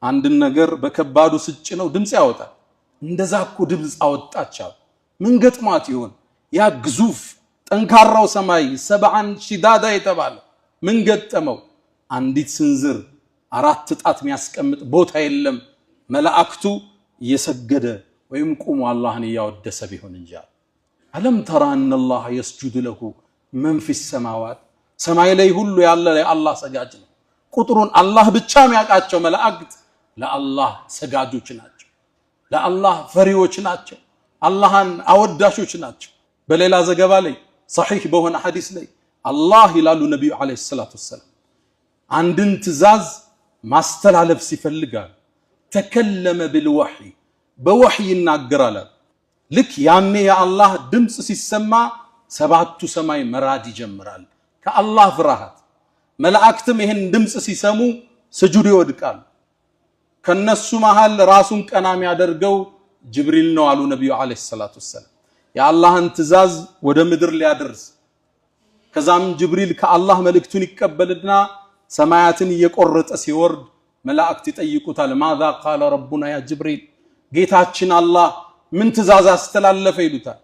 አንድ ነገር በከባዱ ስጭነው ድምጽ ያወጣል እንደዛ እኮ ድምጽ አወጣቻው ምን ገጥማት ይሆን ያ ግዙፍ ጠንካራው ሰማይ ሰብዓን ሽዳዳ የተባለ ምን ገጠመው አንዲት ስንዝር አራት ጣት የሚያስቀምጥ ቦታ የለም መላእክቱ እየሰገደ ወይም ቆሞ አላህን ያወደሰ ቢሆን እንጂ አለም ተራ ان الله يسجد له من في السماوات ሰማይ ላይ ሁሉ ያለ አላህ ሰጋጅ ነው ቁጥሩን አላህ ብቻ የሚያውቃቸው መላእክት ለአላህ ሰጋጆች ናቸው ለአላህ ፈሪዎች ናቸው አላህን አወዳሾች ናቸው በሌላ ዘገባ ላይ صحيح በሆነ ሐዲስ ላይ አላህ ይላሉ ነብዩ አለይሂ ሰላቱ ወሰለም አንድን ትእዛዝ ማስተላለፍ ሲፈልጋል ተከለመ بالوحي በወህይ ይናገራል ልክ ያኔ የአላህ ድምጽ ሲሰማ ሰባቱ ሰማይ መራድ ይጀምራል ከአላህ ፍርሃት መላእክትም ይሄን ድምጽ ሲሰሙ ስጁድ ይወድቃል ከነሱ መሃል ራሱን ቀና የሚያደርገው ጅብሪል ነው አሉ ነብዩ አለይሂ ሰላቱ ወሰለም የአላህን ትእዛዝ ወደ ምድር ሊያደርስ ከዛም ጅብሪል ከአላህ መልእክቱን ይቀበልና ሰማያትን እየቆረጠ ሲወርድ መላእክት ይጠይቁታል ማذا قال ربنا يا جبريل ጌታችን አላህ ምን ትእዛዝ አስተላለፈ ይሉታል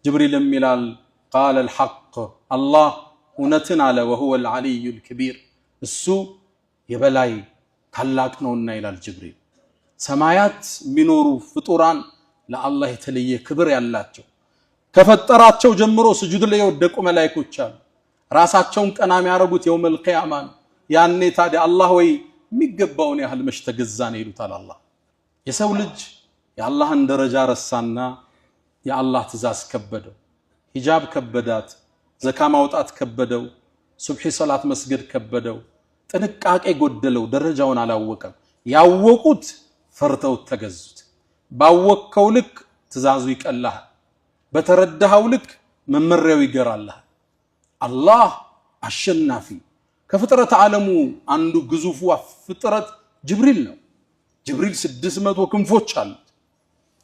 ጅብሪልም ይላል قال الحق الله እውነትን አለ وهو العلي الكبير እሱ የበላይ ታላቅ ነውና ይላል ጅብሪል ሰማያት ሚኖሩ ፍጡራን ለአላህ የተለየ ክብር ያላቸው ከፈጠራቸው ጀምሮ ስጁድ ላይ ወደቁ መላእክቶች አሉ ራሳቸውን ቀና የሚያረጉት የውመል ቂያማ ያኔ ታዲያ አላህ ወይ የሚገባውን ያህል መሽተገዛን ይሉታል አላህ የሰው ልጅ የአላህን ደረጃ ረሳና የአላህ ትእዛዝ ከበደው ሂጃብ ከበዳት ዘካ ማውጣት ከበደው ሱብሂ ሶላት መስገድ ከበደው ጥንቃቄ ጎደለው ደረጃውን አላወቀም ያወቁት ፈርተው ተገዙት ባወቀው ልክ ትእዛዙ ይቀላል በተረዳው ልክ መመሪያው ይገራልህ አላህ አሸናፊ ከፍጥረት ዓለሙ አንዱ ግዙፉ ፍጥረት ጅብሪል ነው ጅብሪል 600 ክንፎች አሉት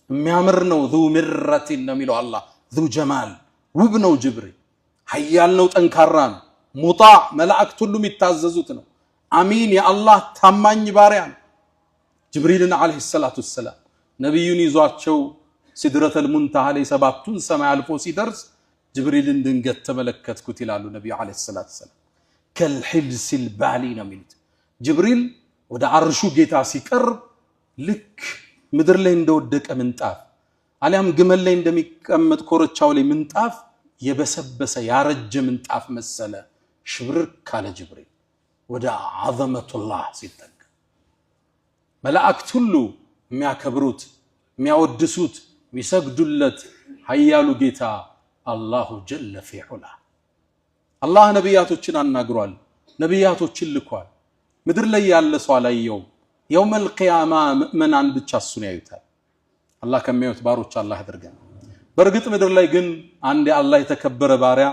የሚያምር ነው ذو مرة ነው የሚለው አላህ ذو جمال ውብ ነው ጅብሪል ኃያል ነው ጠንካራ ነው ሙጣዕ መላእክት ሁሉ የሚታዘዙት ነው አሚን የአላህ ታማኝ ባሪያ ነው ጅብሪልን አለይሂ ሰላቱ ወሰለም ነብዩን ይዟቸው ሲድረተል ሙንተሃ ላይ ሰባቱን ሰማይ አልፎ ሲደርስ ጅብሪልን ድንገት ተመለከትኩት ይላሉ ነብዩ አለይሂ ሰላቱ ወሰለም ከልሂልስ البالي ነው የሚሉት ጅብሪል ወደ አርሹ ጌታ ሲቀርብ ልክ ምድር ላይ እንደወደቀ ምንጣፍ አሊያም ግመል ላይ እንደሚቀመጥ ኮረቻው ላይ ምንጣፍ የበሰበሰ ያረጀ ምንጣፍ መሰለ ሽብርክ ካለ ጅብሪል ወደ አዘመቱላህ ሲጠጋ መላእክት ሁሉ የሚያከብሩት የሚያወድሱት የሚሰግዱለት ኃያሉ ጌታ አላሁ ጀለ ፊ ዑላ አላህ ነብያቶችን አናግሯል ነብያቶችን ልኳል ምድር ላይ ያለ ሰው አላየው የውመል ቂያማ ምእመናን ብቻ እሱን ያዩታል አላህ ከሚያዩት ባሮች አላህ ያድርገን በርግጥ ምድር ላይ ግን አንድ አላህ የተከበረ ባሪያ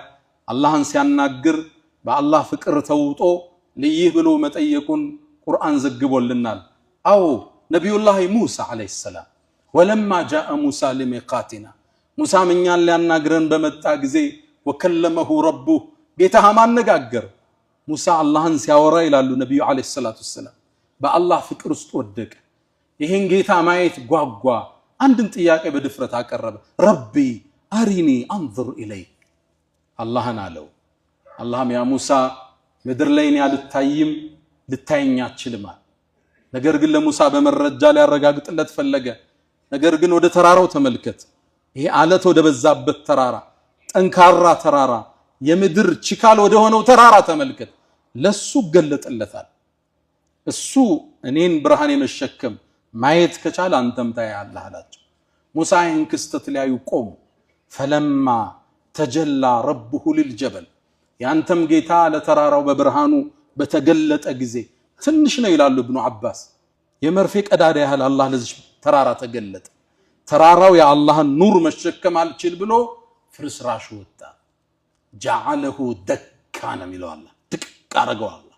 አላህን ሲያናግር በአላህ ፍቅር ተውጦ ለይህ ብሎ መጠየቁን ቁርአን ዘግቦልናል አው ነብዩላህ ሙሳ አለይሂ ሰላም ወለማ ጃአ ሙሳ ለሚቃቲና ሙሳ ምኛን ሊያናግረን በመጣ ጊዜ ወከለመሁ ረቡሁ ጌታህ ማነጋገር ሙሳ አላህን ሲያወራ ይላሉ ነብዩ አለይሂ ሰላቱ ወሰለም በአላህ ፍቅር ውስጥ ወደቀ ይሄን ጌታ ማየት ጓጓ አንድን ጥያቄ በድፍረት አቀረበ ረቢ አሪኒ አንظر ኢለይክ አላህን አለው አላህም ያ ሙሳ ምድር ላይ ያልታይም ልታየኝ አትችልም ነገር ግን ለሙሳ በመረጃ ሊያረጋግጥለት ፈለገ ነገር ግን ወደ ተራራው ተመልከት ይሄ አለት ወደ በዛበት ተራራ ጠንካራ ተራራ የምድር ችካል ወደ ሆነው ተራራ ተመልከት ለሱ ገለጠለታል እሱ እኔን ብርሃን የመሸከም ማየት ከቻለ አንተም ታያለህ አላቸው ሙሳ ይህን ክስተት ሊያዩ ቆሙ ፈለማ ተጀላ ረብሁ للجبل ያንተም ጌታ ለተራራው በብርሃኑ በተገለጠ ጊዜ ትንሽ ነው ይላሉ ኢብኑ አባስ የመርፌ ቀዳዳ ያህል አላህ ለዚህ ተራራ ተገለጠ ተራራው የአላህን ኑር መሸከም አልችል ብሎ ፍርስራሽ ወጣ جعله دكا ነው የሚለው አላህ ድቅቅ አረገው አላህ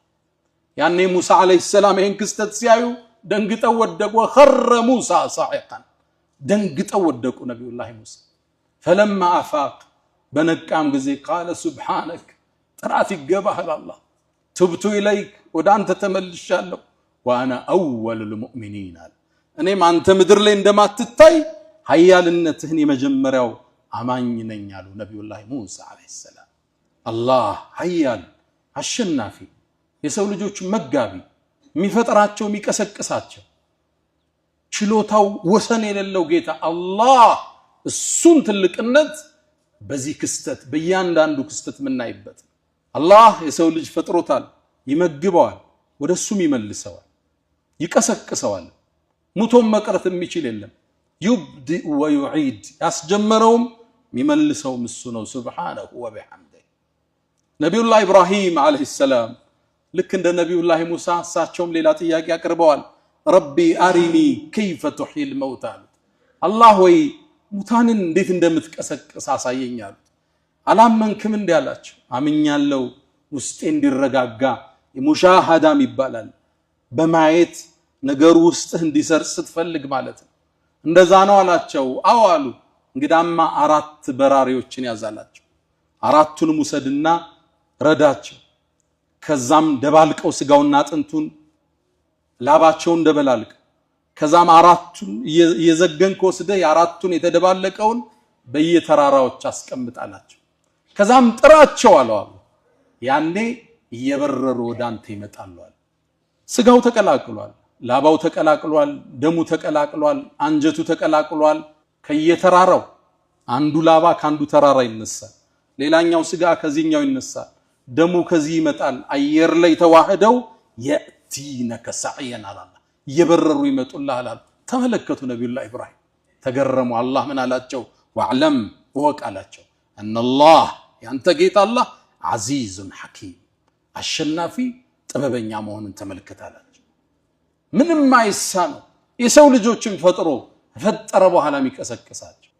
ያኔ ሙሳ አለይሂ ሰላም ይሄን ክስተት ሲያዩ ደንግጠው ወደቁ خر موسى صاعقا ደንግጠው ወደቁ ነብዩላህ ሙሳ فلما افاق በነቃም ጊዜ قال سبحانك ጥራት ይገባህ አላህ تبت اليك ወደ አንተ ተመልሻለሁ وأنا أول المؤمنين እኔም አንተ ምድር ላይ እንደማትታይ ኃያልነትህን የመጀመሪያው አማኝ ነኝ አሉ ነብዩላህ ሙሳ አለይሂ ሰላም። አላህ ኃያል አሸናፊ የሰው ልጆች መጋቢ የሚፈጥራቸው የሚቀሰቅሳቸው ችሎታው ወሰን የሌለው ጌታ አላህ እሱን ትልቅነት በዚህ ክስተት በእያንዳንዱ ክስተት ምናይበት አላህ የሰው ልጅ ፈጥሮታል ይመግበዋል ወደሱም ይመልሰዋል ይቀሰቅሰዋል ሙቶም መቅረት የሚችል የለም يبدئ ويعيد ያስጀመረውም የሚመልሰውም እሱ ነው ሱብሃነሁ ወቢሐምዲሂ ነብዩላህ ኢብራሂም አለይሂ ሰላም ልክ እንደ ነብዩላህ ሙሳ እሳቸውም ሌላ ጥያቄ አቅርበዋል ረቢ አሪኒ كيف تحيي الموتى አላህ ወይ ሙታንን እንዴት እንደምትቀሰቅስ አሳየኝ አሉት አላመንክም እንዴ አላቸው አምኛለሁ ውስጤ እንዲረጋጋ ሙሻሃዳም ይባላል በማየት ነገሩ ውስጥህ እንዲሰርጽ ስትፈልግ ማለት ነው እንደዛ ነው አላቸው አው አሉ እንግዳማ 4 በራሪዎችን ያዛላቸው 4ቱንም ውሰድና ረዳቸው ከዛም ደባልቀው ስጋውና አጥንቱን ላባቸውን ደበላልቅ ከዛም 4ቱን የዘገንክ ወስደህ የ4ቱን የተደባለቀውን በየተራራዎች አስቀምጣላቸው ከዛም ጥራቸው አለው ያኔ እየበረሩ ወዳንተ ይመጣሉ ስጋው ተቀላቅሏል ላባው ተቀላቅሏል ደሙ ተቀላቅሏል አንጀቱ ተቀላቅሏል ከየተራራው አንዱ ላባ ካንዱ ተራራ ይነሳል ሌላኛው ስጋ ከዚህኛው ይነሳል ደሙ ከዚህ ይመጣል አየር ላይ ተዋህደው የቲነከ ሰዓየን አላህ እየበረሩ ይመጡልሃል ተመለከቱ ነብዩላህ ኢብራሂም ተገረሙ አላህ ምን አላቸው ወዕለም ወቃላቸው አነላህ ያንተ ጌታ አላህ አዚዙን ሐኪም አሸናፊ ጥበበኛ መሆኑን ተመልከታላችሁ ምንም ማይሳነው የሰው ልጆችን ፈጥሮ ፈጠረ በኋላ የሚቀሰቅሳቸው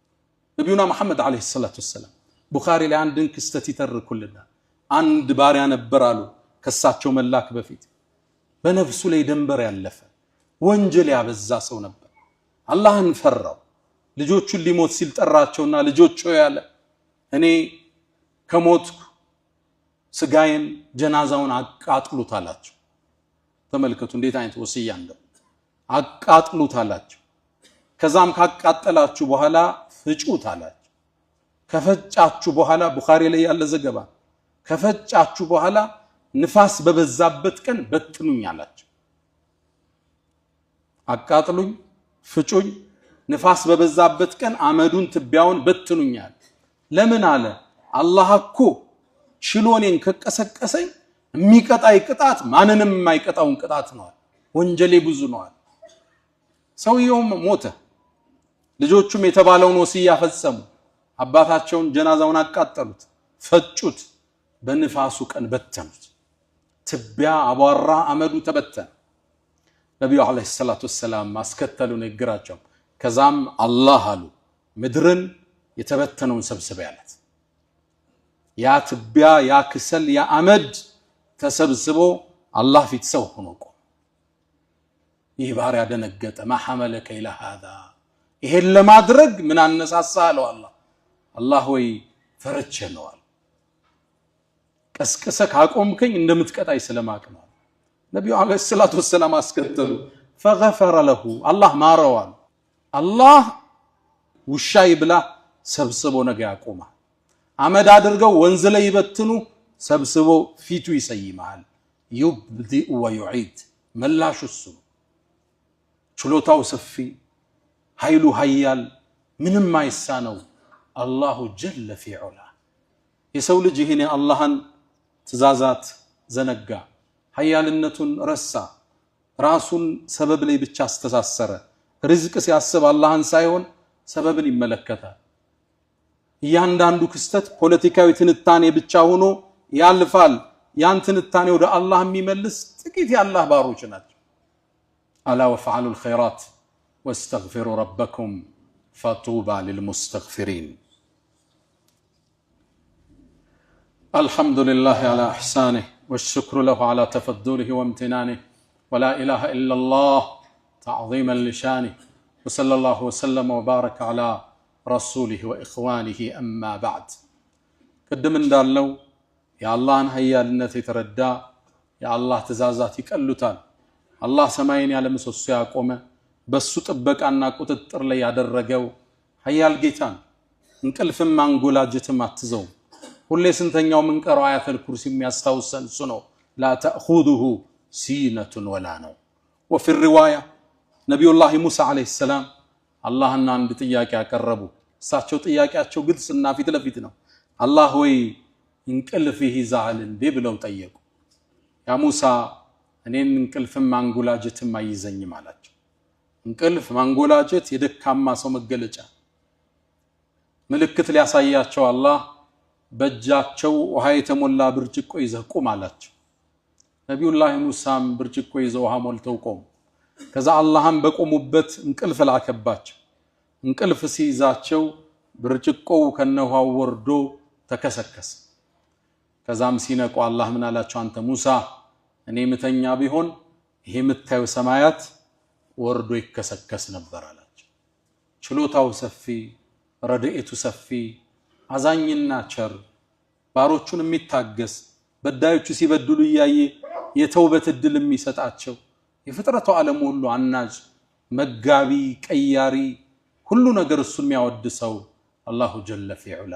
ነብዩና መሐመድ አለይሂ ሰላቱ ወሰለም ቡኻሪ ላይ አንድን ክስተት ይተርኩልናል አንድ ባሪያ ነበር አሉ ከሳቸው መላክ በፊት በነፍሱ ላይ ደንበር ያለፈ ወንጀል ያበዛ ሰው ነበር አላህን ፈራው ልጆቹን ሊሞት ሲል ጠራቸውና ልጆቹ ያለ እኔ ከሞትኩ ስጋዬን ጀናዛውን አቃጥሉት አላቸው ተመልከቱ እንዴት አይነት ወሲያ እንደው አቃጥሉት አላቸው ከዛም ካቃጠላችሁ በኋላ ፍጩት አላቸው ከፈጫችሁ በኋላ ቡኻሪ ላይ ያለ ዘገባ ከፈጫችሁ በኋላ ንፋስ በበዛበት ቀን በትኑኝ አላቸው አቃጥሉኝ ፍጩኝ ንፋስ በበዛበት ቀን አመዱን ትቢያውን በትኑኛል ለምን አለ አላህ እኮ ሽሎኔን ከቀሰቀሰኝ የሚቀጣይ ቅጣት ማንንም የማይቀጣውን ቅጣት ነው ወንጀሌ ብዙ ነው ሰውየውም ሞተ ልጆቹም የተባለውን ወሲያ ፈጸሙ አባታቸውን ጀናዛውን አቃጠሉት ፈጩት በንፋሱ ቀን በተኑት ትቢያ አቧራ አመዱ ተበተነ ነብዩ አለይሂ ሰላቱ ወሰለም ማስከተሉ ንግራቸው ከዛም አላህ አሉ ምድርን የተበተነውን ሰብስበ ያለት ያ ትቢያ ያ ክሰል ያ አመድ ተሰብስቦ አላህ ፊት ሰው ሆኖ ቆመ ይህ ባሪያ ደነገጠ ማሐመለከ ኢላ هذا ይሄን ለማድረግ ምን አነሳሳ አለው አላህ ወይ ፈርቼ ነው ቀስቀሰ ካቆምከኝ እንደምትቀጣይ ስለማቅ ነው ነብዩ አለይሂ ሰላቱ ወሰለም አስከተሉ فغفر له አላህ ማረው አላህ ውሻ ይብላ ሰብስቦ ነገ ያቆማል አመድ አድርገው ወንዝ ላይ ይበትኑ ሰብስቦ ፊቱ ይሰይማል يبدئ ويعيد መላሹ እሱ ችሎታው ሰፊ ኃይሉ ኃያል ምንም ማይሳነው አላሁ ጀለ في علا የሰው ልጅ ይሄን አላህን ትእዛዛት ዘነጋ ኃያልነቱን ረሳ ራሱን ሰበብ ላይ ብቻ አስተሳሰረ ርዝቅ ሲያስብ አላህን ሳይሆን ሰበብን ይመለከታል እያንዳንዱ ክስተት ፖለቲካዊ ትንታኔ ብቻ ሆኖ ያልፋል ያን ትንታኔ ወደ አላህ የሚመልስ ጥቂት የአላህ ባሮች ናቸው አላ ወፈዓሉ الخيرات واستغفروا ربكم فطوبى للمستغفرين الحمد لله على احسانه والشكر له على تفضله وامتنانه ولا اله الا الله تعظيما لشانه وصلى الله وسلم وبارك على رسوله واخوانه اما بعد قدم እንዳለው የአላህን ኃያልነት የተረዳ የአላህ ትእዛዛት ይቀሉታል አላህ ሰማይን ያለ ምሰሶ ያቆመ በሱ ጥበቃና ቁጥጥር ላይ ያደረገው ኃያል ጌታ ነው። እንቅልፍም ማንጎላጀትም አትዘው። ሁሌ ስንተኛው ምንቀራው አያተል ኩርሲ የሚያስታውሰን እሱ ነው። ላ ተእኹዙሁ ሲነቱን ወላ ነው። ወፊ الرواية ነቢዩላህ ሙሳ አለይሂ ሰላም አላህና አንድ ጥያቄ ያቀረቡ። እሳቸው ጥያቄያቸው ግልጽና ፊት ለፊት ነው። አላህ ወይ እንቅልፍ ይይዛል እንዴ ብለው ጠየቁ። ያ ሙሳ እኔን እንቅልፍም ማንጎላጀትም አይዘኝም አላቸው። እንቅልፍ ማንጎላጀት የደካማ ሰው መገለጫ ምልክት ሊያሳያቸው አላህ በእጃቸው ውሃ የተሞላ ብርጭቆ ይዘው ቁም አላቸው። ነቢዩላህ ሙሳም ብርጭቆ ይዘው ውሃ ሞልተው ቆሙ። ከዛ አላህም በቆሙበት እንቅልፍ ላከባቸው። እንቅልፍ ሲይዛቸው ብርጭቆው ከነውሃው ወርዶ ተከሰከሰ። ከዛም ሲነቁ አላህ ምን አላቸው? አንተ ሙሳ እኔ ምተኛ ቢሆን ይሄ የምታየው ሰማያት ወርዶ ይከሰከስ ነበር አላቸው። ችሎታው ሰፊ፣ ረድኤቱ ሰፊ፣ አዛኝና ቸር፣ ባሮቹን የሚታገስ፣ በዳዮቹ ሲበድሉ እያየ የተውበት እድል የሚሰጣቸው፣ የፍጥረቱ ዓለም ሁሉ አናጅ፣ መጋቢ፣ ቀያሪ፣ ሁሉ ነገር እሱን የሚያወድሰው አላሁ ጀለ ፊዑላ።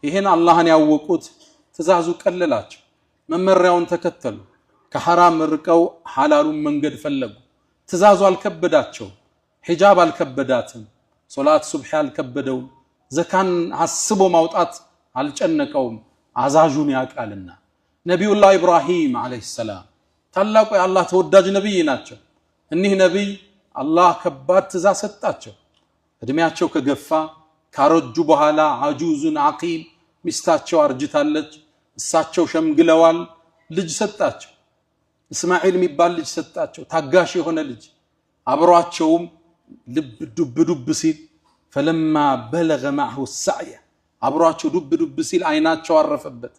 ይሄን አላህን ያወቁት ትእዛዙ ቀለላቸው፣ መመሪያውን ተከተሉ። ከሐራም ርቀው ሐላሉን መንገድ ፈለጉ። ትእዛዙ አልከበዳቸው፣ ሒጃብ አልከበዳትም፣ ሶላት ሱብሒ አልከበደውም፣ ዘካን አስቦ ማውጣት አልጨነቀውም። አዛዡን ያቃልና ነቢዩላህ ኢብራሂም አለይሂ ሰላም ታላቁ የአላህ ተወዳጅ ነብይ ናቸው። እኒህ ነብይ አላህ ከባድ ትእዛዝ ሰጣቸው። እድሜያቸው ከገፋ ካረጁ በኋላ አጁዙን አቂም ሚስታቸው አርጅታለች፣ እሳቸው ሸምግለዋል። ልጅ ሰጣቸው፣ እስማኤል የሚባል ልጅ ሰጣቸው፣ ታጋሽ የሆነ ልጅ። አብሯቸውም ልብ ዱብ ዱብ ሲል ፈለማ በለገ ማዕሁ ሰዕየ አብሯቸው ዱብ ዱብ ሲል አይናቸው አረፈበት።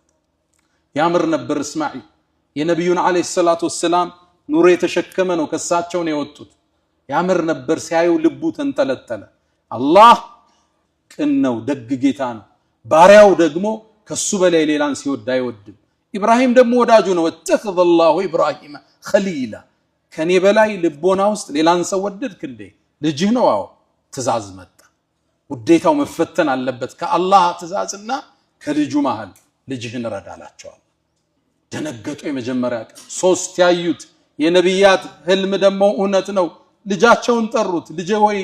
ያምር ነበር እስማኤል። የነቢዩን ዓለይሂ ሰላቱ ወሰላም ኑር የተሸከመ ነው፣ ከሳቸው ነው የወጡት። ያምር ነበር ሲያዩ ልቡ ተንጠለጠለ። አላህ ቅን ነው፣ ደግ ጌታ ነው። ባሪያው ደግሞ ከሱ በላይ ሌላን ሲወድ አይወድም። ኢብራሂም ደግሞ ወዳጁ ነው። ወተኸዘ አላሁ ኢብራሂም ኸሊላ። ከኔ በላይ ልቦና ውስጥ ሌላን ሰው ወደድክ እንዴ? ልጅህ ነው። አዎ ትእዛዝ መጣ። ውዴታው መፈተን አለበት። ከአላህ ትእዛዝና ከልጁ መሃል ልጅህን ረዳላቸዋል። ደነገጡ። የመጀመሪያ ቀን ሶስት ያዩት የነቢያት ህልም ደግሞ እውነት ነው። ልጃቸውን ጠሩት። ልጄ ወይ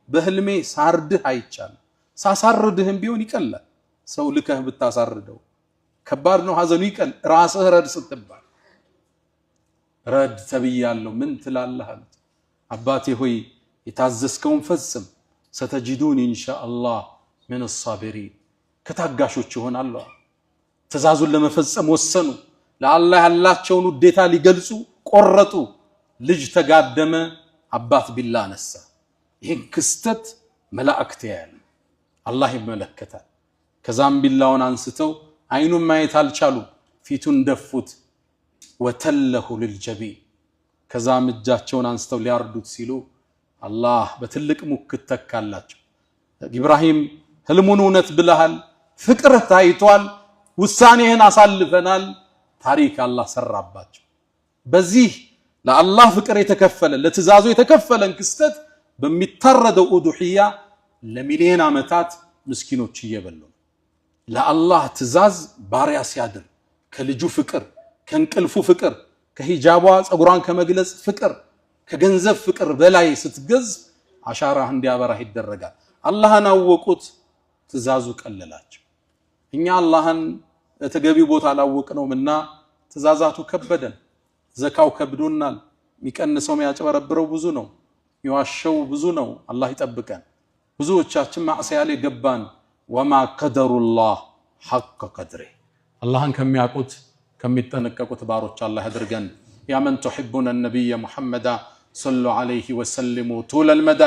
በህልሜ ሳርድህ አይቻልም። ሳሳርድህም ቢሆን ይቀላል። ሰው ልከህ ብታሳርደው ከባድ ነው፣ ሐዘኑ ይቀል። ራስህ ረድ ስትባል ረድ ተብያለሁ ምን ትላለህ አሉት። አባቴ ሆይ የታዘዝከውን ፈጽም፣ ሰተጂዱን ኢንሻአላህ ምን الصابرين ከታጋሾች ይሆናሉ። ትእዛዙን ለመፈጸም ወሰኑ። ለአላህ ያላቸውን ውዴታ ሊገልጹ ቆረጡ። ልጅ ተጋደመ፣ አባት ቢላ ነሳ። ይሄን ክስተት መላእክት ያያሉ፣ አላህ ይመለከታል። ከዛም ቢላውን አንስተው አይኑን ማየት አልቻሉ፣ ፊቱን ደፉት። ወተለሁ ልልጀቢን ከዛም እጃቸውን አንስተው ሊያርዱት ሲሉ አላህ በትልቅ ሙክት ተካላቸው። ኢብራሂም ህልሙን እውነት ብለሃል፣ ፍቅርህ ታይቷል፣ ውሳኔህን አሳልፈናል። ታሪክ አላህ ሰራባቸው። በዚህ ለአላህ ፍቅር የተከፈለ ለትእዛዙ የተከፈለን ክስተት በሚታረደው ኡዱህያ ለሚሊዮን ዓመታት ምስኪኖች እየበሉ ለአላህ ትእዛዝ ባሪያ ሲያድር ከልጁ ፍቅር፣ ከእንቅልፉ ፍቅር፣ ከሂጃቧ ፀጉሯን ከመግለጽ ፍቅር፣ ከገንዘብ ፍቅር በላይ ስትገዝ አሻራህ እንዲያበራህ ይደረጋል። አላህን አወቁት፣ ትእዛዙ ቀለላቸው። እኛ አላህን ተገቢው ቦታ አላወቅነውምና ትእዛዛቱ ከበደን። ዘካው ከብዶናል። የሚቀንሰው የሚያጨበረብረው ብዙ ነው፣ የሚዋሸው ብዙ ነው። አላህ ይጠብቀን። ብዙዎቻችን ማዕሲያ ላይ ገባን። ወማ ቀደሩላህ ሐቀ ቀድሪ አላህን ከሚያውቁት ከሚጠነቀቁት ባሮች አላህ ያድርገን። ያ መን ተሕቡነ ነቢየ ሙሐመዳ ሰሉ ዐለይሂ ወሰልሙ ጡለል መዳ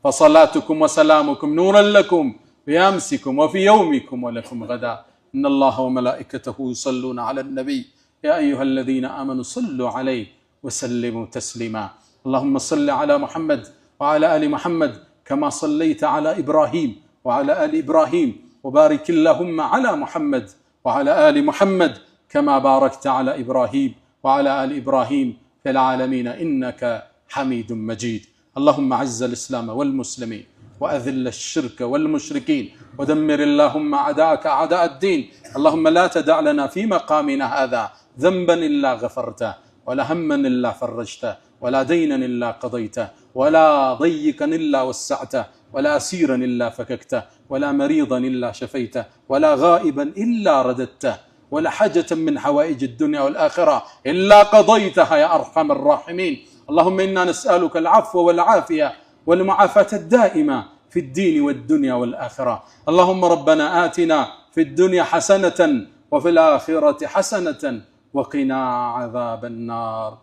ፈሰላቱኩም ወሰላሙኩም ኑረን ለኩም ቢአምሲኩም ወፊ የውሚኩም ወለኩም ገዳ ኢነላሀ ወመላኢከተሁ ዩሰሉነ ዐለን ነቢይ ያ አዩሀ ለዚነ አመኑ ሰሉ ዐለይሂ ወሰልሙ ተስሊማ اللهم صل على محمد وعلى آل محمد كما صليت على إبراهيم وعلى آل إبراهيم وبارك اللهم على محمد وعلى آل محمد كما باركت على إبراهيم وعلى آل إبراهيم في العالمين إنك حميد مجيد. اللهم أعز الإسلام والمسلمين وأذل الشرك والمشركين ودمر اللهم أعداءك أعداء الدين. اللهم لا تدع لنا في مقامنا هذا ذنبا إلا غفرته، ولا هما إلا فرجته، ولا دينا إلا قضيته، ولا ضيقا إلا وسعته، ولا أسيرا إلا فككته، ولا مريضا إلا شفيته، ولا غائبا إلا رددته، ولا حاجة من حوائج الدنيا والآخرة إلا قضيتها يا أرحم الراحمين. اللهم إنا نسألك العفو والعافية والمعافاة الدائمة في الدين والدنيا والآخرة. اللهم ربنا آتنا في الدنيا حسنة وفي الآخرة حسنة وقنا عذاب النار.